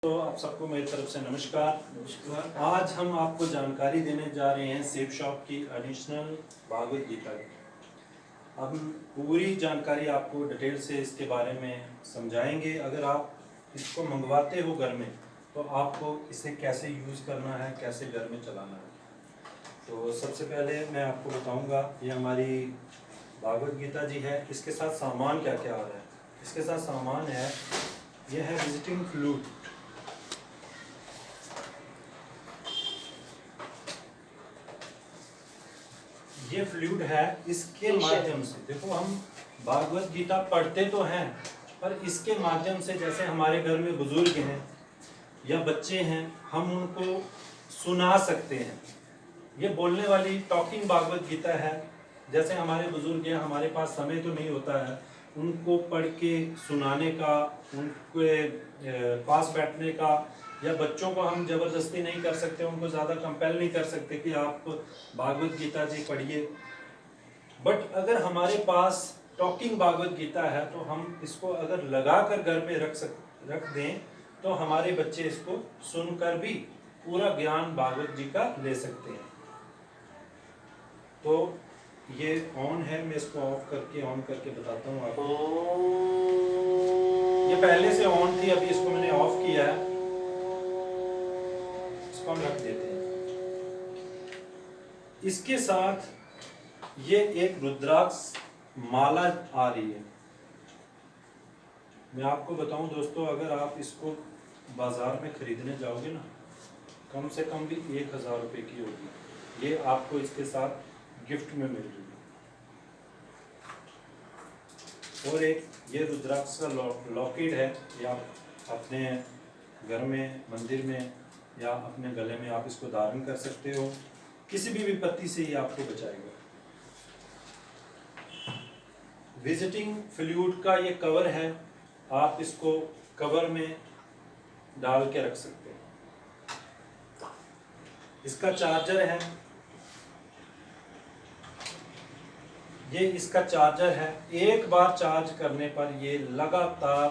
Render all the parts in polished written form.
तो आप सबको मेरी तरफ से नमस्कार। आज हम आपको जानकारी देने जा रहे हैं सेफ शॉप की एडिशनल भागवत गीता की। हम पूरी जानकारी आपको डिटेल से इसके बारे में समझाएंगे। अगर आप इसको मंगवाते हो घर में तो आपको इसे कैसे यूज़ करना है, कैसे घर में चलाना है। तो सबसे पहले मैं आपको बताऊंगा, ये हमारी भागवत गीता जी है। इसके साथ सामान क्या क्या आ रहा है। इसके साथ सामान है, यह है विजिटिंग फ्लूट। ये फ्लूइड है, इसके माध्यम से देखो हम भागवत गीता पढ़ते तो हैं, पर इसके माध्यम से जैसे हमारे घर में बुजुर्ग हैं या बच्चे हैं, हम उनको सुना सकते हैं। ये बोलने वाली टॉकिंग भागवत गीता है। जैसे हमारे बुजुर्ग हैं, हमारे पास समय तो नहीं होता है उनको पढ़ के सुनाने का, उनके पास बैठने का, या बच्चों को हम जबरदस्ती नहीं कर सकते, उनको ज़्यादा कंपेल नहीं कर सकते कि आप भागवत गीता जी पढ़िए। बट अगर हमारे पास टॉकिंग भागवत गीता है तो हम इसको अगर लगा कर घर में रख दें तो हमारे बच्चे इसको सुनकर भी पूरा ज्ञान भागवत जी का ले सकते हैं। तो ये ऑन है, मैं इसको ऑन करके बताता हूँ आपको। ये पहले से ऑन थी, अभी इसको मैंने ऑफ किया है। इसको हम रख देते हैं। इसके साथ ये एक रुद्राक्ष माला आ रही है। मैं आपको बताऊं दोस्तों, अगर आप इसको बाजार में खरीदने जाओगे ना, कम से कम भी 1000 रुपये की होगी। ये आपको इसके साथ गिफ्ट में मिल रही है। और एक ये रुद्राक्ष का लॉकेट है, ये आप अपने घर में, मंदिर में या अपने गले में आप इसको धारण कर सकते हो। किसी भी विपत्ति से ये आपको बचाएगा। विजिटिंग फ्लूइड का ये कवर है, आप इसको कवर में डाल के रख सकते हो। इसका चार्जर है, ये इसका चार्जर है। एक बार चार्ज करने पर ये लगातार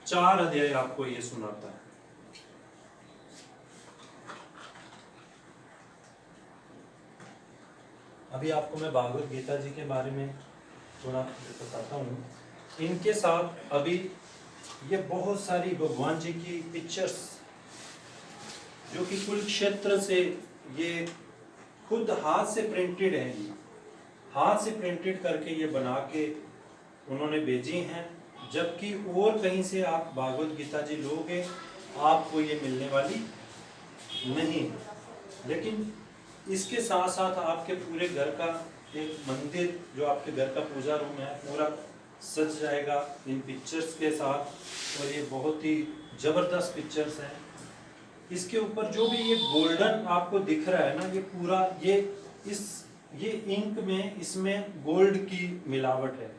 4 अध्याय आपको ये सुनाता है। अभी आपको मैं भागवत गीता जी के बारे में थोड़ा बताता हूँ। इनके साथ अभी ये बहुत सारी भगवान जी की पिक्चर्स, जो कि कुरुक्षेत्र से ये खुद हाथ से प्रिंटेड है, ये हाथ से प्रिंटेड करके ये बना के उन्होंने भेजी हैं। जबकि और कहीं से आप भागवत गीता जी लोगे आपको ये मिलने वाली नहीं है। लेकिन इसके साथ साथ आपके पूरे घर का एक मंदिर, जो आपके घर का पूजा रूम है, पूरा सज जाएगा इन पिक्चर्स के साथ। और ये बहुत ही जबरदस्त पिक्चर्स हैं। इसके ऊपर जो भी ये गोल्डन आपको दिख रहा है ना, ये पूरा ये इंक में, इसमें गोल्ड की मिलावट है।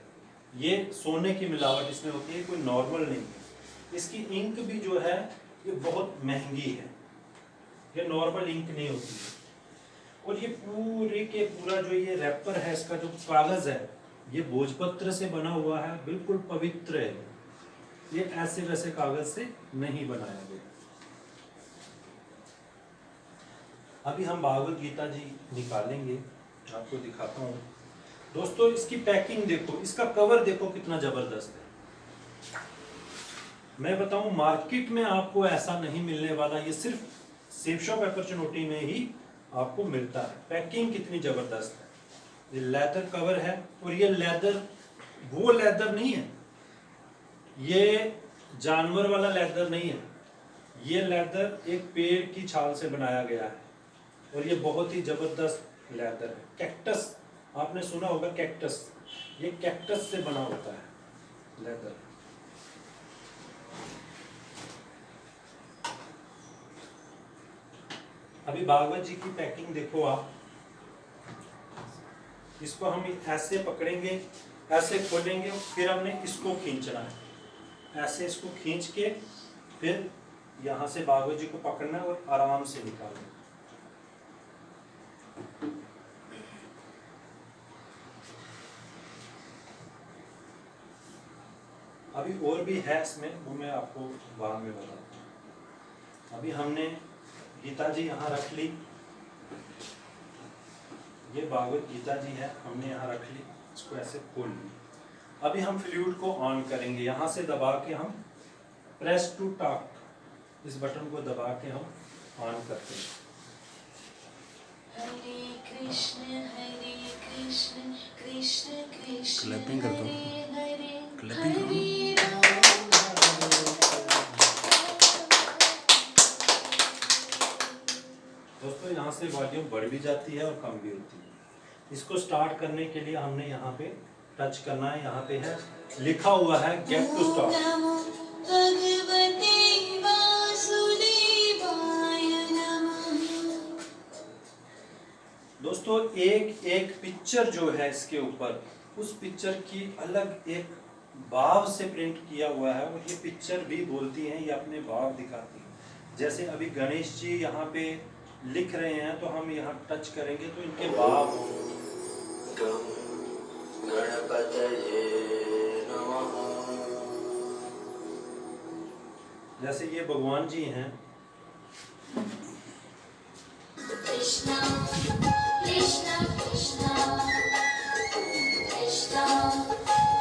ये सोने की मिलावट इसमें होती है, कोई नॉर्मल नहीं है। इसकी इंक भी जो है ये बहुत महंगी है, ये नॉर्मल इंक नहीं होती है। और ये पूरे के पूरा जो ये रैपर है, इसका जो कागज है, ये भोजपत्र से बना हुआ है, बिल्कुल पवित्र है। ये ऐसे वैसे कागज से नहीं बनाया गया। अभी हम भागवत गीता जी निकालेंगे, आपको दिखाता हूँ। दोस्तों इसकी पैकिंग देखो, इसका कवर देखो कितना जबरदस्त है। मैं बताऊं, मार्केट में आपको ऐसा नहीं मिलने वाला, ये सिर्फ सेफ शॉप अपॉर्चुनिटी में ही आपको मिलता है। पैकिंग कितनी जबरदस्त है। ये लेदर कवर है, और ये लेदर वो लेदर नहीं है, ये जानवर वाला लेदर नहीं है। ये लेदर एक पेड़ की छाल से बनाया गया है, और ये बहुत ही जबरदस्त लेदर है। कैक्टस, आपने सुना होगा कैक्टस, ये कैक्टस से बना होता है लेदर। अभी भागवत जी की पैकिंग देखो आप। इसको हम ऐसे पकड़ेंगे, ऐसे खोलेंगे, फिर हमने इसको खींचना है। ऐसे इसको खींच के फिर यहाँ से भागवत जी को पकड़ना और आराम से निकालना। अभी और भी है इसमें वो मैं आपको बाद में बताता हूँ। अभी हमने गीता जी यहाँ रख ली, ये भागवत गीता जी है, हमने यहाँ रख ली, इसको ऐसे खोल ली। अभी हम फ्लूइड को ऑन करेंगे, यहाँ से दबा के हम प्रेस टू टॉक, इस बटन को दबा के हम ऑन करते हैं। हरे कृष्ण कृष्ण कृष्ण क्लैपिंग कर दो, हरे क्लैपिंग करो। हरे राम। दोस्तों यहाँ से वॉल्यूम बढ़ भी जाती है और कम भी होती है। इसको स्टार्ट करने के लिए हमने यहाँ पे टच करना है, यहाँ पे है लिखा हुआ है गेट टू स्टार्ट। नमो भगवते वासुदेवाय नमः। दोस्तों एक एक पिक्चर जो है इसके ऊपर, उस पिक्चर की अलग एक भाव से प्रिंट किया हुआ है, और ये पिक्चर भी बोलती है, ये अपने भाव दिखाती है। जैसे अभी गणेश जी यहाँ पे लिख रहे हैं, तो हम यहाँ टच करेंगे तो इनके भाव, गणपतये नमः। जैसे ये भगवान जी हैं, कृष्णा कृष्णा कृष्णा कृष्णा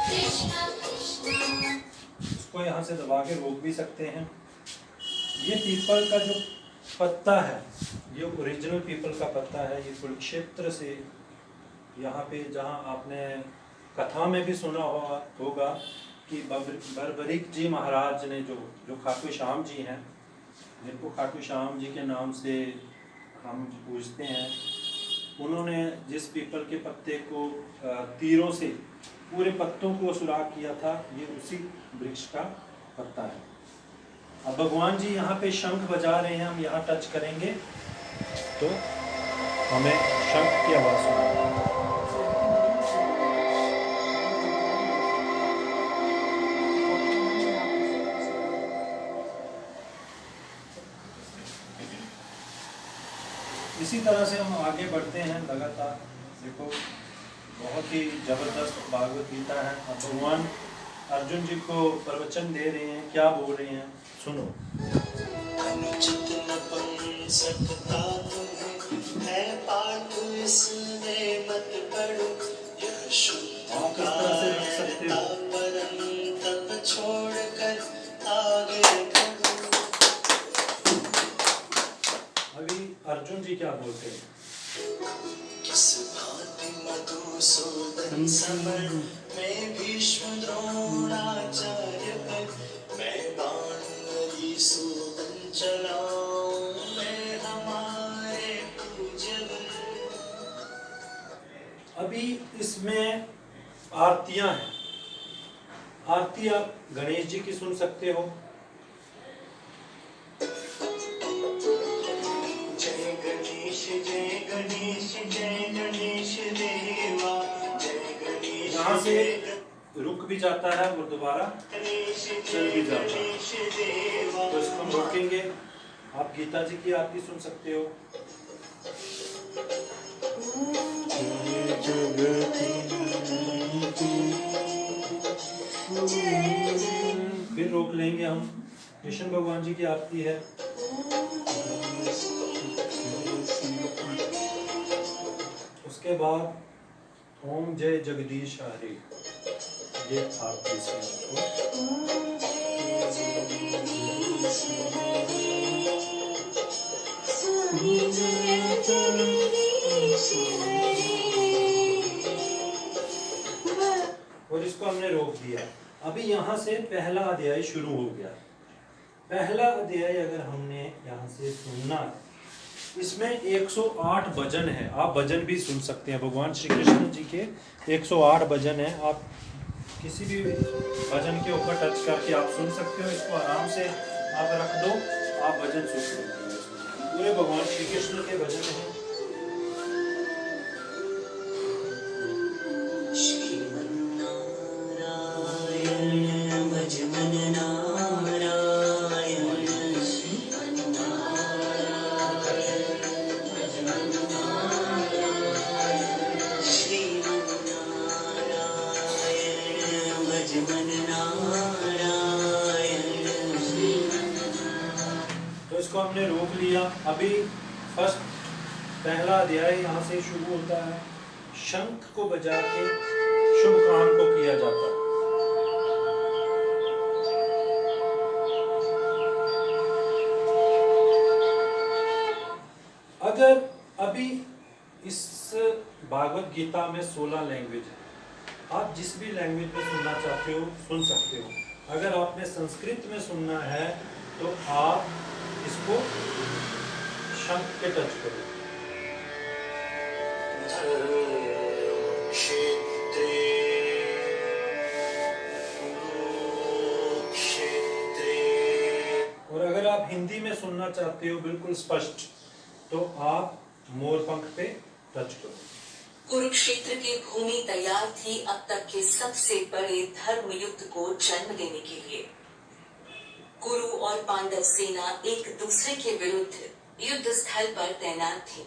कृष्णा कृष्णा। इसको यहाँ से दबा के रोक भी सकते हैं। ये पीपल का जो पत्ता है, ये ओरिजिनल पीपल का पत्ता है, ये कुरुक्षेत्र से यहाँ पे, जहाँ आपने कथा में भी सुना होगा कि बर्बरीक जी महाराज ने जो खाटू श्याम जी हैं, जिनको खाटू श्याम जी के नाम से हम पूछते हैं, उन्होंने जिस पीपल के पत्ते को तीरों से पूरे पत्तों को सुराख किया था, ये उसी वृक्ष का पत्ता है। अब भगवान जी यहाँ पे शंख बजा रहे हैं, हम यहाँ टच करेंगे तो हमें शंख की आवाज़ सुनाई। इसी तरह से हम आगे बढ़ते हैं लगातार। देखो बहुत ही जबरदस्त भागवत गीता है। अब भगवान अर्जुन जी को प्रवचन दे रहे हैं, क्या बोल रहे हैं सुनो। अनुचित नपुंसकता तुम्हें है पाठ, इसमें मत पढ़ो। यह शुद्ध आप किस तरह से लिख सकते हो? परम तप छोड़कर आगे बढ़ो। अभी अर्जुन जी क्या बोलते हैं? किस भांति मधुसूदन समर में भीष्म द्रोणाचार्य पर, मैं बाण नरी सूदन चलाऊं, मैं हमारे पूज्य वर। अभी इसमें आरतियां हैं। आरती आप गणेश जी की सुन सकते हो। जय गणेश जय गणेश जय गणेश देवा, जय गणेश। यहाँ से रुक भी जाता है और दोबारा चल भी जाता है, तो इसको हम रोकेंगे। आप गीता जी की आरती सुन सकते हो। फिर रोक लेंगे हम। कृष्ण भगवान जी की आरती है। उसके बाद ओम जय जगदीश हरे, ये आरती इसमें और इसको हमने रोक दिया। अभी यहाँ से पहला अध्याय शुरू हो गया। पहला अध्याय अगर हमने यहाँ से सुनना है, इसमें 108 भजन है। आप भजन भी सुन सकते हैं। भगवान श्री कृष्ण जी के 108 भजन है। आप किसी भी भजन के ऊपर टच करके आप सुन सकते हो। इसको आराम से आप रख दो, आप भजन सुन सकते हो। पूरे भगवान श्री कृष्ण के भजन हैं। इसको हमने रोक लिया। अभी फर्स्ट पहला अध्याय यहाँ से शुरू होता है। शंख को बजा के शुभ काम को किया जाता है। अगर अभी इस भागवत गीता में 16 लैंग्वेज है, आप जिस भी लैंग्वेज में सुनना चाहते हो सुन सकते हो। अगर आपने संस्कृत में सुनना है तो आप इसको शंख पे टच करो। और अगर आप हिंदी में सुनना चाहते हो बिल्कुल स्पष्ट, तो आप मोरपंख पे टच करो। कुरुक्षेत्र की भूमि तैयार थी अब तक के सबसे बड़े धर्म युद्ध को जन्म देने के लिए। कुरु और पांडव सेना एक दूसरे के विरुद्ध युद्ध स्थल पर तैनात थी।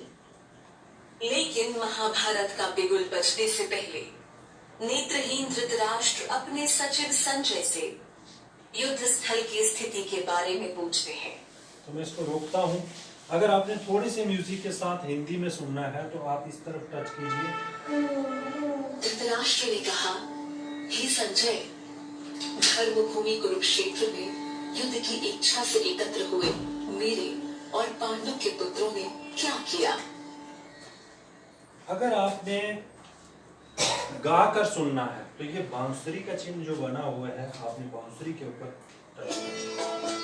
लेकिन महाभारत का बिगुल बजने से पहले नेत्रहीन धृतराष्ट्र अपने सचिव संजय से युद्ध स्थल की स्थिति के बारे में पूछते हैं। तो मैं इसको रोकता हूँ। अगर आपने थोड़ी सी म्यूजिक के साथ हिंदी में सुनना है तो आप इस तरफ टच कीजिए। धृतराष्ट्र ने कहा, हे संजय, धर्मभूमि कुरुक्षेत्र में युद्ध की इच्छा से एकत्र हुए मेरे और पांडु के पुत्रों ने क्या किया? अगर आपने गा कर सुनना है तो ये बांसुरी का चिन्ह जो बना हुआ है, आपने बांसुरी के ऊपर टच करना है।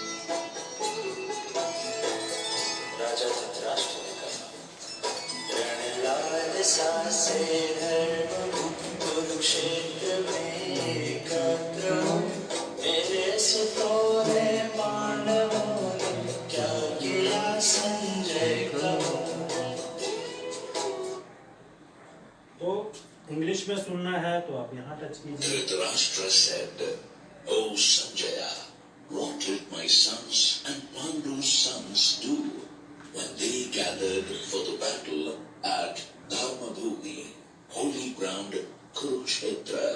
राजा धृतराष्ट्र ने कहा, रणलाल सासे धर्म कुरुक्षेत्र में एकत्र हो, मेरे सुतों ने पांडवों ने क्या किया संजय कहो। तो इंग्लिश में सुनना है तो आप यहाँ टच कीजिए। Dhritarashtra said, O Sanjaya, what did my sons and Pandu's sons do when they gathered for the battle at Dharmabhumi, holy ground Kurukshetra?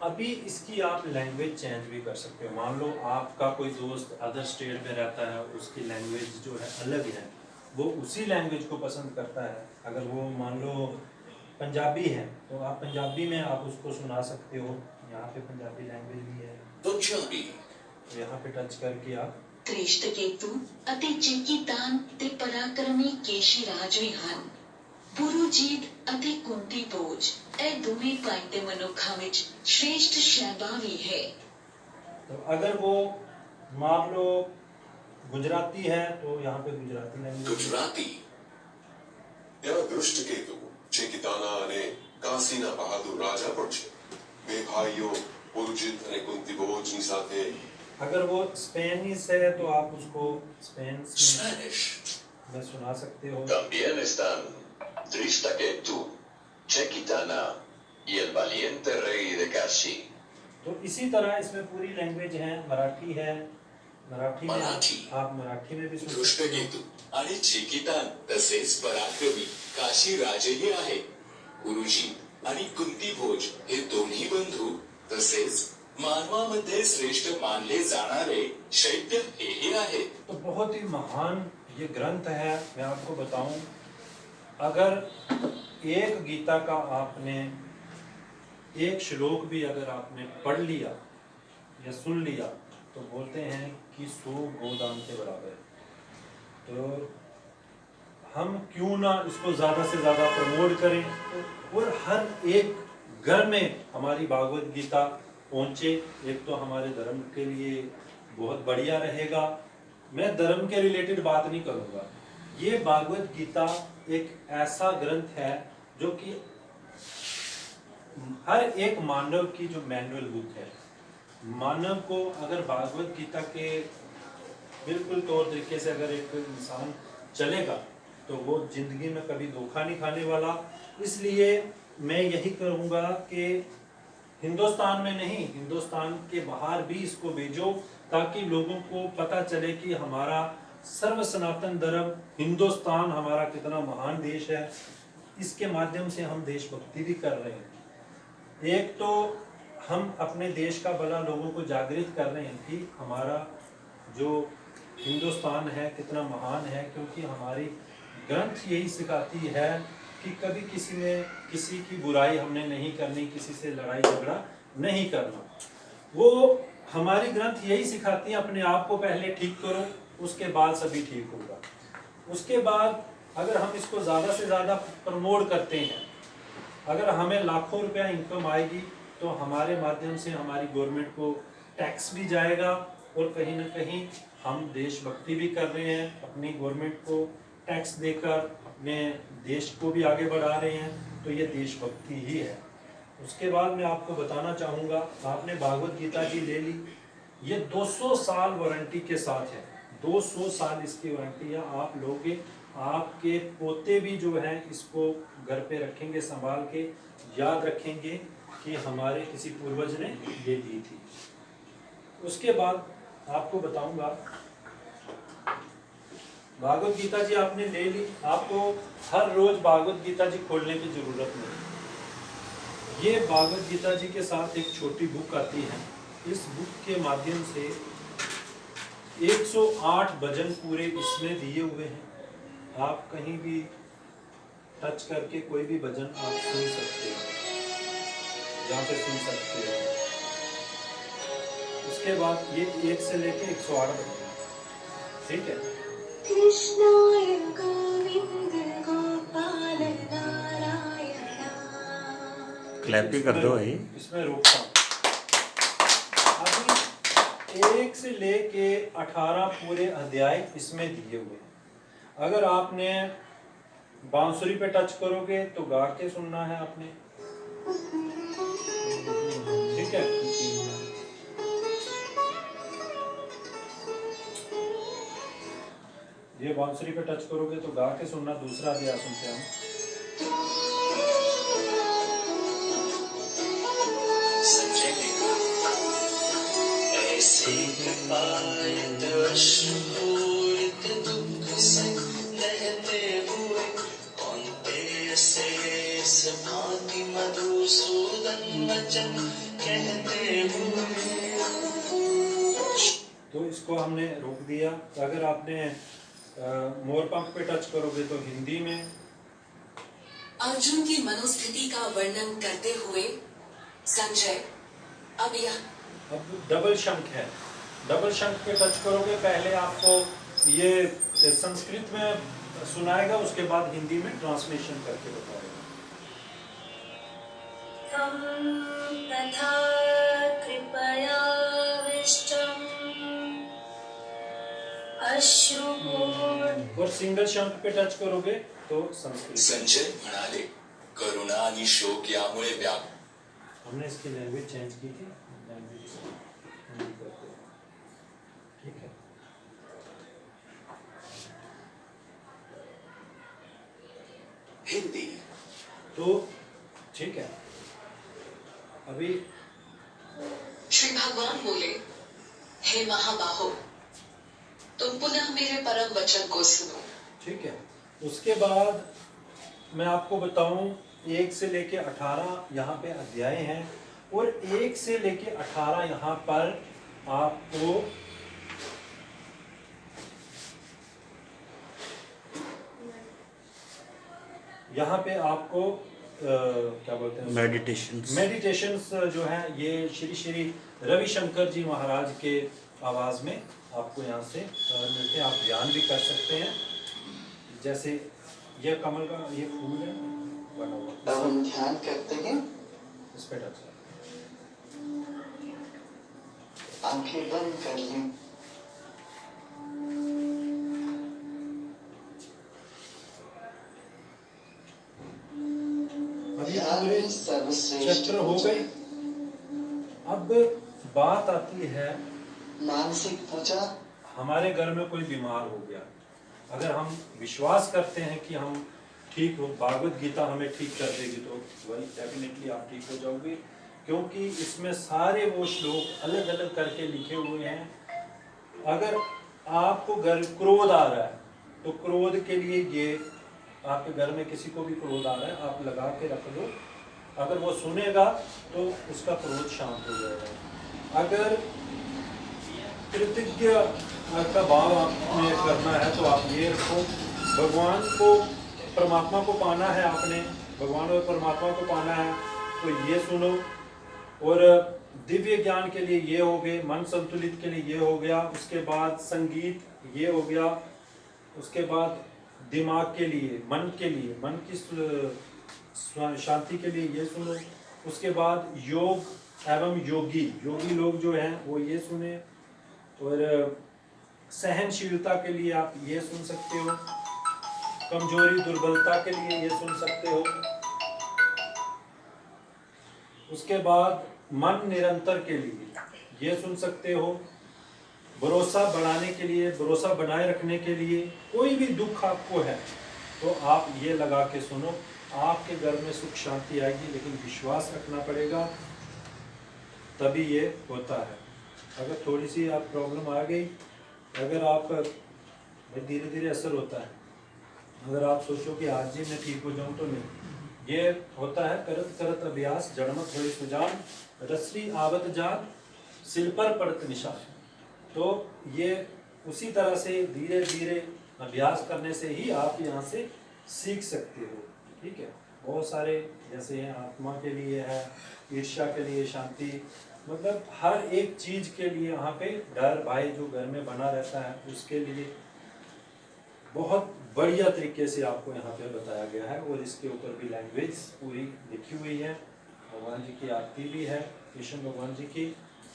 अभी इसकी आप लैंग्वेज चेंज भी कर सकते हो। मान लो आपका कोई दोस्त अदर स्टेट में रहता है, उसकी लैंग्वेज जो है अलग है, वो उसी लैंग्वेज को पसंद करता है। अगर वो मान लो पंजाबी है तो आप पंजाबी में आप उसको सुना सकते हो। यहाँ पे पंजाबी लैंग्वेज भी है, Punjabi. तो यहाँ पे टच करके आप ਤ੍ਰਿਸ਼ਟਕੇਤੂ ਅਤੇ ਚੇਕੀਤਾਨ ਤੇ ਪਰਾਕਰਮੀ ਕੇਸ਼ੀ ਰਾਜ ਵੀ ਹਨ। ਪੁਰੂਜੀਤ ਅਤੇ ਕੁੰਤੀ ਭੋਜ ਇਹ ਦੋਵੇਂ ਭਾਈ ਦੇ ਮਨੁੱਖਾਂ ਵਿੱਚ श्रेष्ठ शैबावी है। तो अगर वो मान लो गुजराती है तो यहाँ पे गुजराती लैंग्वेज। Gujarati. ત્યાં દૃષ્ટકેતુ ચેકિતાના અને કાશીના બહાદુર રાજા પણ છે। બે ભાઈઓ પુરુજીત અને કુંતીભોજની સાથે अगर वो स्पेनिश है तो आप उसको स्पेनिश Spanish. में सुना सकते हो। También están Drishtaketu, Chekitana y el valiente rey de Kashi. तो इसी तरह इसमें पूरी लैंग्वेज है। मराठी है, मराठी में मराठी। आप मराठी में भी सुन सकते हो। दृष्टकेतू आणि चेकितान तसेच पराक्रमी काशी राजेही आहे। गुरुजी आणि कुंती भोज हे दोन्ही बंधू तसेच मानवामध्ये श्रेष्ठ मानले जाणारे शैत्य हेही आहे। तो बहुत ही महान ये ग्रंथ है। मैं आपको बताऊं, अगर एक गीता का आपने एक श्लोक भी अगर आपने पढ़ लिया या सुन लिया तो बोलते हैं कि 100 गोदान के बराबर है। तो हम क्यों ना इसको ज़्यादा से ज़्यादा प्रमोट करें और हर एक घर में हमारी भागवत गीता पहुँचे। एक तो हमारे धर्म के लिए बहुत बढ़िया रहेगा। मैं धर्म के रिलेटेड बात नहीं करूँगा। ये भागवत गीता एक ऐसा ग्रंथ है जो कि हर एक मानव की जो मैनुअल बुक है। मानव को अगर भागवत गीता के बिल्कुल तौर तरीके से अगर एक इंसान चलेगा तो वो जिंदगी में कभी धोखा नहीं खाने वाला। इसलिए मैं यही कहूँगा कि हिंदुस्तान में नहीं, हिंदुस्तान के बाहर भी इसको भेजो ताकि लोगों को पता चले कि हमारा सर्व सनातन धर्म हिंदुस्तान हमारा कितना महान देश है। इसके माध्यम से हम देशभक्ति भी कर रहे हैं। एक तो हम अपने देश का भला लोगों को जागृत कर रहे हैं कि हमारा जो हिंदुस्तान है कितना महान है, क्योंकि हमारी ग्रंथ यही सिखाती है कि कभी किसी की बुराई हमने नहीं करनी, किसी से लड़ाई झगड़ा नहीं करना। वो हमारी ग्रंथ यही सिखाती है अपने आप को पहले ठीक करो, उसके बाद सभी ठीक होगा। उसके बाद अगर हम इसको ज़्यादा से ज़्यादा प्रमोट करते हैं, अगर हमें लाखों रुपया इनकम आएगी तो हमारे माध्यम से हमारी गवर्नमेंट को टैक्स भी जाएगा और कहीं ना कहीं हम देशभक्ति भी कर रहे हैं, अपनी गवर्नमेंट को टैक्स देकर अपने देश को भी आगे बढ़ा रहे हैं, तो ये देशभक्ति ही है। उसके बाद मैं आपको बताना चाहूँगा, आपने भागवत गीता जी ले ली, ये 200 साल वारंटी के साथ है, 200 साल इसकी वारंटी है। आप लोगे, आपके पोते भी जो हैं इसको घर पे रखेंगे, संभाल के याद रखेंगे कि हमारे किसी पूर्वज ने ये दी थी। उसके बाद आपको बताऊंगा, भागवत गीता जी आपने ले ली, आपको हर रोज भागवत गीता जी खोलने की जरूरत नहीं। ये भागवत गीता जी के साथ एक छोटी बुक आती है, इस बुक के माध्यम से 108 भजन पूरे इसमें दिए हुए हैं। आप कहीं भी टच करके कोई भी भजन आप सुन सकते हो, यहाँ पे सुन सकते हो। उसके बाद ये 1 से लेके 108 भजन, ठीक है। कृष्णाय गोविंद गोपाल नारायण। क्लैप ही कर दो भाई। इसमें रोकता हूँ। अभी 1 से लेके 18 पूरे अध्याय इसमें दिए हुए हैं। अगर आपने बांसुरी पे टच करोगे तो गा के सुनना है आपने, ठीक है। ये बांसुरी पे टच करोगे तो गा के सुनना। दूसरा अध्याय सुनते हैं हम। संजय ने कहा, ऐसी कृपायत अश्रुपूरित दुख से बहते हुए कौन्तेय से इस भांति मधुसूदन वचन कहते हुए। तो इसको हमने रोक दिया। अगर आपने मोर पंख पे टच करोगे तो हिंदी में। अर्जुन की मनोस्थिति का वर्णन करते हुए संजय, अब डबल शंख है, डबल शंख पे टच करोगे, पहले आपको ये संस्कृत में सुनाएगा, उसके बाद हिंदी में ट्रांसलेशन करके बताएगा। तथा कृपया विष्टम् अश्रुपूर्ण। और सिंगल शंख पे टच करोगे तो संस्कृत। संजय म्हणाले, करुणा आणि शोक यामुळे व्याप हमने इसकी लैंग्वेज चेंज की थी, लैंग्वेज ठीक है। हिंदी तो ठीक है। अभी श्री भगवान बोले, हे महाबाहो, तुम पुनः मेरे परम वचन को सुनो। ठीक है। उसके बाद मैं आपको बताऊं, 1 से लेके 18 यहाँ पे अध्याय हैं, और 1 से लेके 18 यहाँ पर आपको यहाँ पे आपको क्या बोलते हैं, मेडिटेशंस जो है, ये श्री श्री रविशंकर जी महाराज के आवाज में आपको यहाँ से मिलते हैं। आप ध्यान भी कर सकते हैं। जैसे ये कमल का ये फूल है बना हुआ, अब हम ध्यान करते हैं, इस पे टच करें। आंखें बंद कर लें। अभी पूरे चक्र हो गए। अब बात आती है, मानसिक पूजा। हमारे घर में कोई बीमार हो गया, अगर हम विश्वास करते हैं कि हम ठीक हो, भागवत गीता हमें ठीक कर देगी, तो वही डेफिनेटली आप ठीक हो जाओगे, क्योंकि इसमें सारे वो श्लोक अलग अलग करके लिखे हुए हैं। अगर आपको घर क्रोध आ रहा है तो क्रोध के लिए ये, आपके घर में किसी को भी क्रोध आ रहा है, आप लगा के रख दो, अगर वो सुनेगा तो उसका क्रोध शांत हो जाएगा। अगर कृतज्ञ का भाव आपने करना है तो आप ये रखो, भगवान को परमात्मा को पाना है, आपने भगवान और परमात्मा को पाना है तो ये सुनो। और दिव्य ज्ञान के लिए ये हो गए, मन संतुलित के लिए ये हो गया, उसके बाद संगीत ये हो गया, उसके बाद दिमाग के लिए, मन के लिए, मन की शांति के लिए ये सुनो। उसके बाद योग एवं योगी लोग जो हैं वो ये सुने। और सहनशीलता के लिए आप ये सुन सकते हो, कमजोरी दुर्बलता के लिए ये सुन सकते हो। उसके बाद मन निरंतर के लिए ये सुन सकते हो, भरोसा बढ़ाने के लिए, भरोसा बनाए रखने के लिए, कोई भी दुख आपको है तो आप ये लगा के सुनो, आपके घर में सुख शांति आएगी। लेकिन विश्वास रखना पड़ेगा तभी ये होता है। अगर थोड़ी सी आप प्रॉब्लम आ गई, अगर आप धीरे धीरे असर होता है, अगर आप सोचो कि आज ही मैं ठीक हो जाऊं तो नहीं, ये होता है करत करत अभ्यास जड़मत थोड़ी सुजान, रसरी आवत जान सिल पर पड़त निशान। तो ये उसी तरह से धीरे धीरे अभ्यास करने से ही आप यहाँ से सीख सकते हो। ठीक है, बहुत सारे जैसे हैं, आत्मा के लिए है, ईर्ष्या के लिए शांति, मतलब हर एक चीज के लिए यहाँ पे डर भय जो घर में बना रहता है उसके लिए बहुत बढ़िया तरीके से आपको यहाँ पे बताया गया है। और इसके ऊपर भी लैंग्वेज पूरी लिखी हुई है, भगवान जी की आरती भी है, कृष्ण भगवान जी की।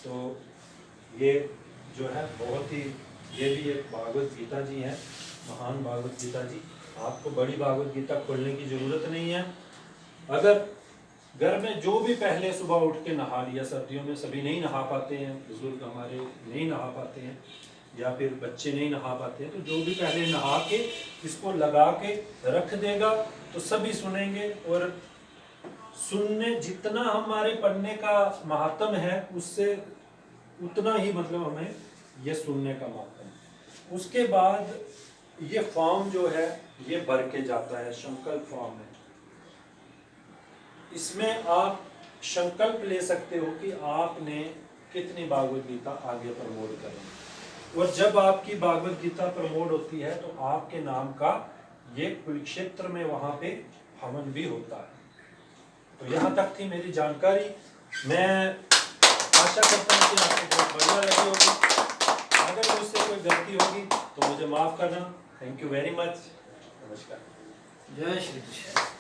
तो ये जो है बहुत ही, ये भी एक भागवत गीता जी है, महान भागवत गीता जी। आपको बड़ी भागवत गीता खोलने की जरूरत नहीं है। अगर घर में जो भी पहले सुबह उठ के नहा लिया, सर्दियों में सभी नहीं नहा पाते हैं, बुजुर्ग हमारे नहीं नहा पाते हैं, या फिर बच्चे नहीं नहा पाते हैं, तो जो भी पहले नहा के इसको लगा के रख देगा तो सभी सुनेंगे। और सुनने जितना हमारे पढ़ने का महात्म है उससे उतना ही मतलब हमें ये सुनने का महात्म है। उसके बाद ये फॉर्म जो है ये भर के जाता है, संकल्प फॉर्म है। इसमें आप संकल्प ले सकते हो कि आपने कितनी भागवत गीता आगे प्रमोट करनी। और जब आपकी भागवत गीता प्रमोट होती है तो आपके नाम का ये कुरुक्षेत्र में वहां पे हवन भी होता है। तो यहाँ तक थी मेरी जानकारी। मैं आशा करता हूँ कि आपको बहुत बढ़िया लगी होगी। अगर मुझसे कोई गलती होगी तो मुझे माफ करना। Thank you very much. नमस्कार। जय श्री कृष्ण।